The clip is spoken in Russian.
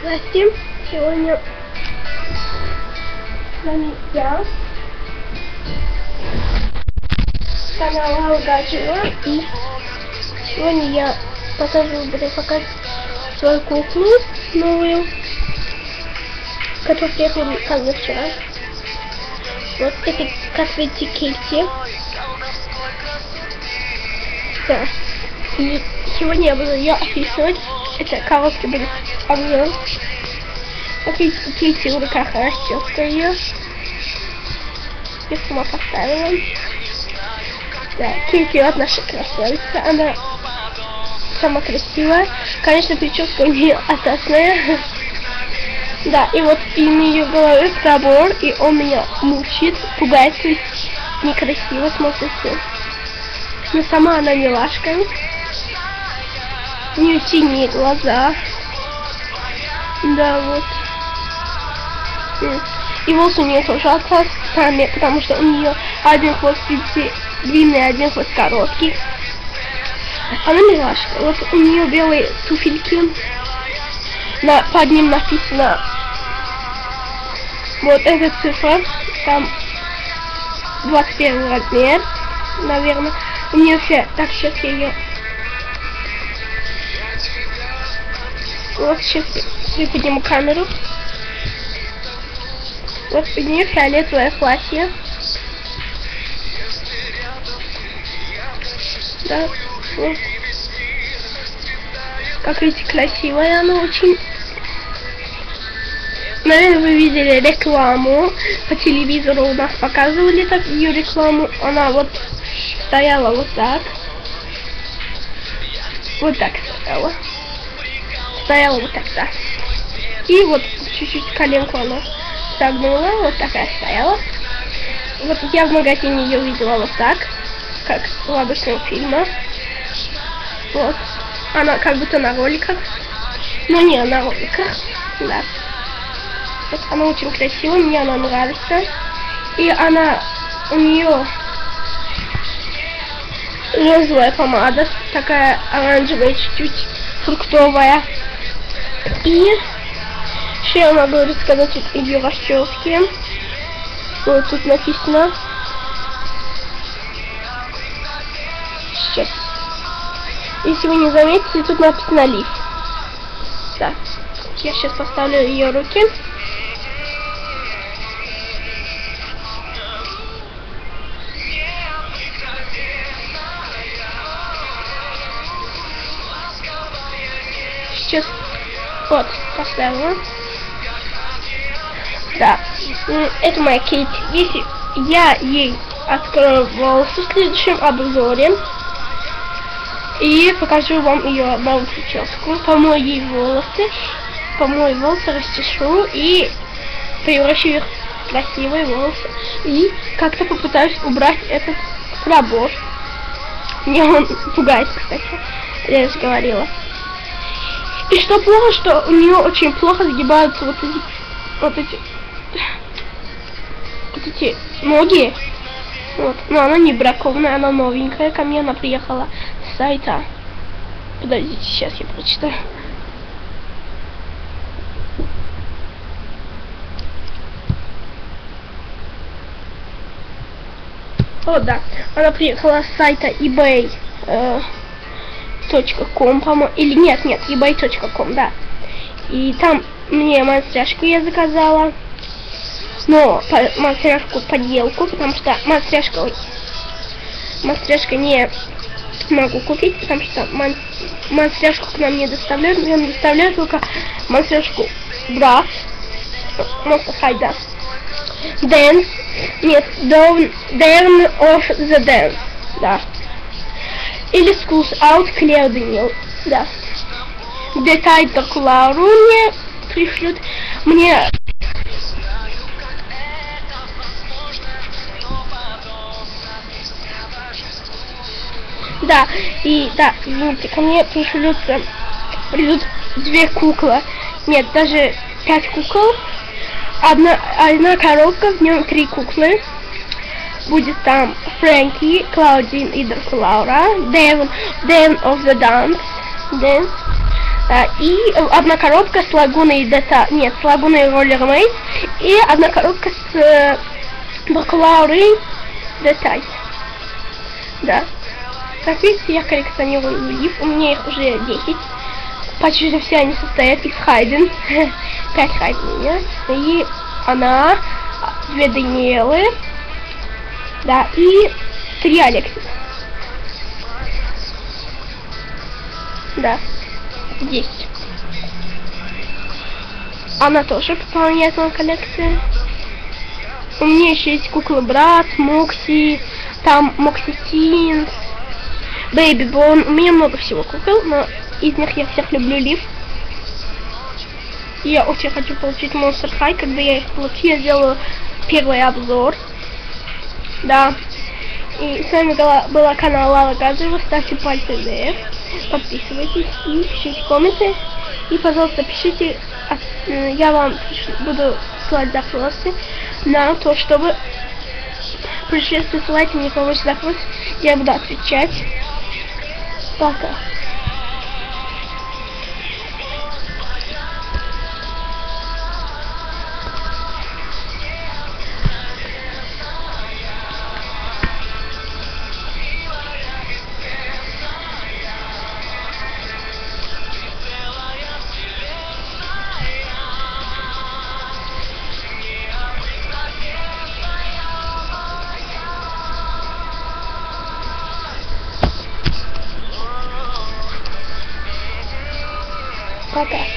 Здрасте, сегодня с вами я, канал Алгачева, и сегодня я буду показать свою куклу новую, которая приехала ко мне вчера. Вот это, как видите, Кейти. Да. И сегодня я буду ее описывать. Это короткий будет обзор. Как видите, Кейти в руках расческа ее. Я сама поставила. Да, Кейти вот наша красавица. Она самая красивая. Конечно, прическа у нее атасная. Да, и вот и на ее голове пробор, и он меня мучит, пугает, то есть некрасиво смотрится. Но сама она милашка. У нее синие глаза. Да, вот. И волосы у нее тоже атасные, потому что у нее один хвост длинный, один хвост короткий. Она милашка. Вот у нее белые туфельки. Под ним написано вот эта цифра, там 21 размер, наверное. У нее все, так, сейчас я ее, вот сейчас я подниму камеру. Вот у нее фиолетовое платье. Да, вот. Как видите, красивая она очень. Наверное, вы видели рекламу по телевизору, у нас показывали так ее рекламу. Она вот стояла вот так. Вот так стояла. Стояла вот так, да. И вот чуть-чуть коленку она согнула, вот такая стояла. Вот я в магазине ее видела вот так, как в обычном фильме. Вот. Она как будто на роликах. Но не на роликах. Да. Вот она очень красивая, мне она нравится. И она, у нее розовая помада, такая оранжевая, чуть-чуть фруктовая. И еще я могу рассказать вот ее расчески. Вот тут написано. Сейчас. Если вы не заметите, тут написано лиф. Да. Я сейчас поставлю ее руки. Сейчас вот поставила. Да. Это моя Кейти. Если я ей открою волосы в следующем обзоре и покажу вам ее новую прическу, помою ей волосы, расчешу и превращу их в красивые волосы. И как-то попытаюсь убрать этот пробор. Мне он пугает, кстати. Я же говорила. И что плохо, что у нее очень плохо сгибаются вот эти ноги. Вот. Но она не бракованная, она новенькая. Ко мне она приехала с сайта. Подождите, сейчас я прочитаю. О, да. Она приехала с сайта ebay.com, по-моему. Или нет, ebay.com, да. И там мне монстряшку я заказала. Но монстряшку подделку, потому что монстряшка не могу купить, потому что монстряшку к нам не доставляют. Нам доставляют только монстряшку Brav, Monster High, да. Dance, нет, Dawn of the Dance, да. Или Schools Out, Clear Daniel, да. Деталь Клару мне пришлют. Мне да, и да, извините, ко мне придут две куклы. Нет, даже 5 кукол. Одна коробка, в нем 3 куклы. Будет там Фрэнки, Клаудин и Лаура, Dawn of the Dance, И одна коробка с лагуной нет, с лагуной роллермейт, и одна коробка с бакалаврой деталь. Да. Как видите, я коллекционирую лиф, у меня их уже 10. Почти все они состоят из Хайден. 5 Хайден нет. И она, 2 Даниэлы, да, и 3 Алексис. Да, 10. Она тоже пополняет мою коллекцию. У меня еще есть кукла Брат, Мокси, там Мокси Тинс, Бэйби Бон. У меня много всего кукол, но из них я всех люблю Лив. Я очень хочу получить Monster High. Когда я их получу, я сделаю первый обзор. Да. И с вами была канал Лала Газова. Ставьте пальцы вверх, подписывайтесь и пишите комменты. И, пожалуйста, пишите, я вам буду слать запросы на то, чтобы пришли, ссылайте мне помочь запрос, я буду отвечать. Пока. Пока.